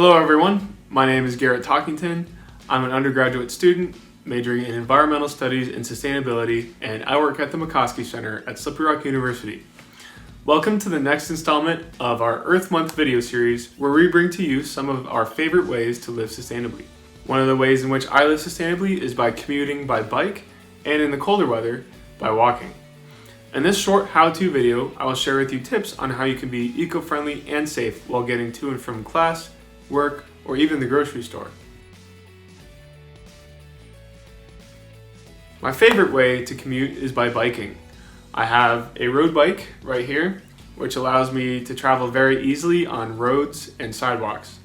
Hello everyone, my name is Garrett Talkington. I'm an undergraduate student majoring in environmental studies and sustainability, and I work at the McCoskey Center at Slippery Rock University. Welcome to the next installment of our Earth Month video series, where we bring to you some of our favorite ways to live sustainably. One of the ways in which I live sustainably is by commuting by bike, and in the colder weather, by walking. In this short how-to video, I will share with you tips on how you can be eco-friendly and safe while getting to and from class, work, or even the grocery store. My favorite way to commute is by biking. I have a road bike right here, which allows me to travel very easily on roads and sidewalks.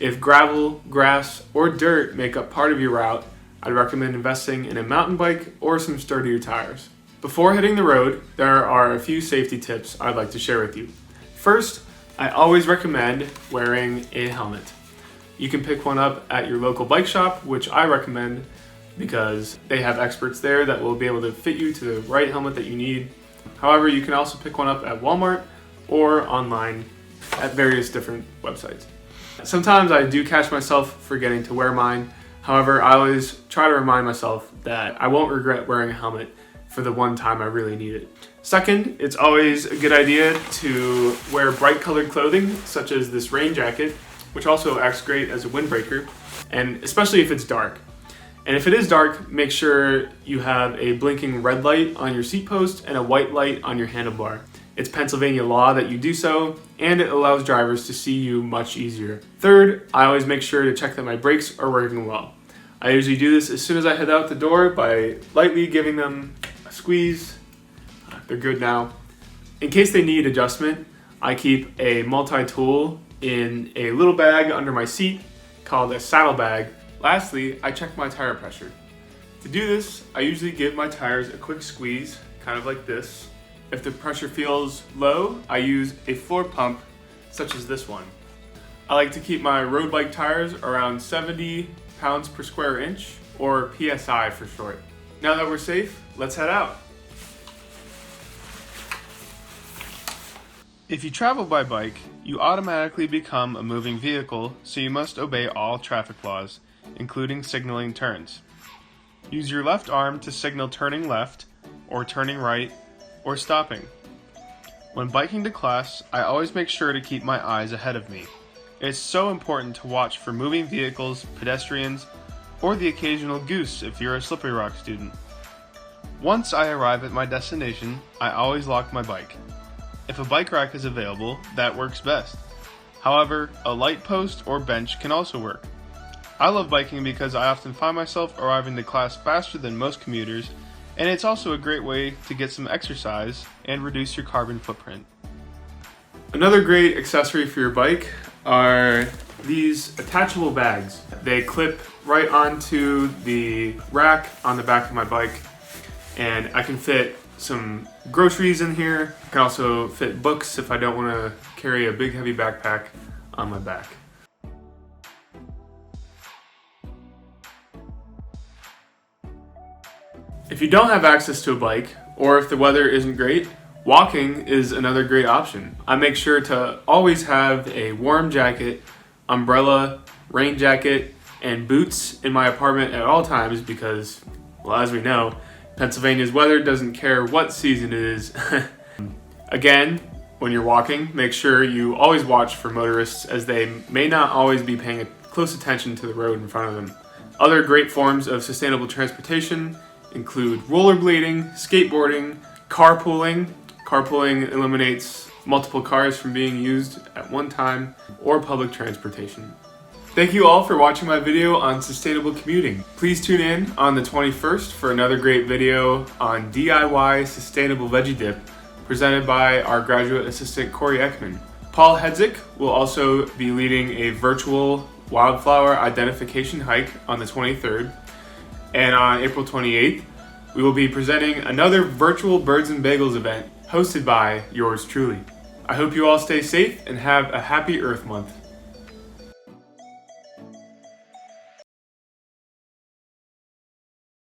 If gravel, grass, or dirt make up part of your route, I'd recommend investing in a mountain bike or some sturdier tires. Before hitting the road, there are a few safety tips I'd like to share with you. First, I always recommend wearing a helmet. You can pick one up at your local bike shop, which I recommend because they have experts there that will be able to fit you to the right helmet that you need. However, you can also pick one up at Walmart or online at various different websites. Sometimes I do catch myself forgetting to wear mine. However, I always try to remind myself that I won't regret wearing a helmet for the one time I really need it. Second, it's always a good idea to wear bright colored clothing, such as this rain jacket, which also acts great as a windbreaker, and especially if it's dark. And if it is dark, make sure you have a blinking red light on your seat post and a white light on your handlebar. It's Pennsylvania law that you do so, and it allows drivers to see you much easier. Third, I always make sure to check that my brakes are working well. I usually do this as soon as I head out the door by lightly giving them a squeeze. They're good now. In case they need adjustment, I keep a multi-tool in a little bag under my seat called a saddlebag. Lastly, I check my tire pressure. To do this, I usually give my tires a quick squeeze, kind of like this. If the pressure feels low, I use a floor pump, such as this one. I like to keep my road bike tires around 70 pounds per square inch, or PSI for short. Now that we're safe, let's head out. If you travel by bike, you automatically become a moving vehicle, so you must obey all traffic laws, including signaling turns. Use your left arm to signal turning left, or turning right, or stopping. When biking to class, I always make sure to keep my eyes ahead of me. It's so important to watch for moving vehicles, pedestrians, or the occasional goose if you're a Slippery Rock student. Once I arrive at my destination, I always lock my bike. If a bike rack is available, that works best. However, a light post or bench can also work. I love biking because I often find myself arriving to class faster than most commuters, and it's also a great way to get some exercise and reduce your carbon footprint. Another great accessory for your bike are these attachable bags. They clip right onto the rack on the back of my bike, and I can fit some groceries in here. I can also fit books if I don't want to carry a big heavy backpack on my back. If you don't have access to a bike, or if the weather isn't great, walking is another great option. I make sure to always have a warm jacket, umbrella, rain jacket, and boots in my apartment at all times because, well, as we know, Pennsylvania's weather doesn't care what season it is. Again, when you're walking, make sure you always watch for motorists as they may not always be paying close attention to the road in front of them. Other great forms of sustainable transportation include rollerblading, skateboarding, carpooling. Carpooling eliminates multiple cars from being used at one time, or public transportation. Thank you all for watching my video on sustainable commuting. Please tune in on the 21st for another great video on DIY sustainable veggie dip presented by our graduate assistant Corey Ekman. Paul Hedzik will also be leading a virtual wildflower identification hike on the 23rd, and on April 28th we will be presenting another virtual Birds and Bagels event hosted by yours truly. I hope you all stay safe and have a happy Earth Month.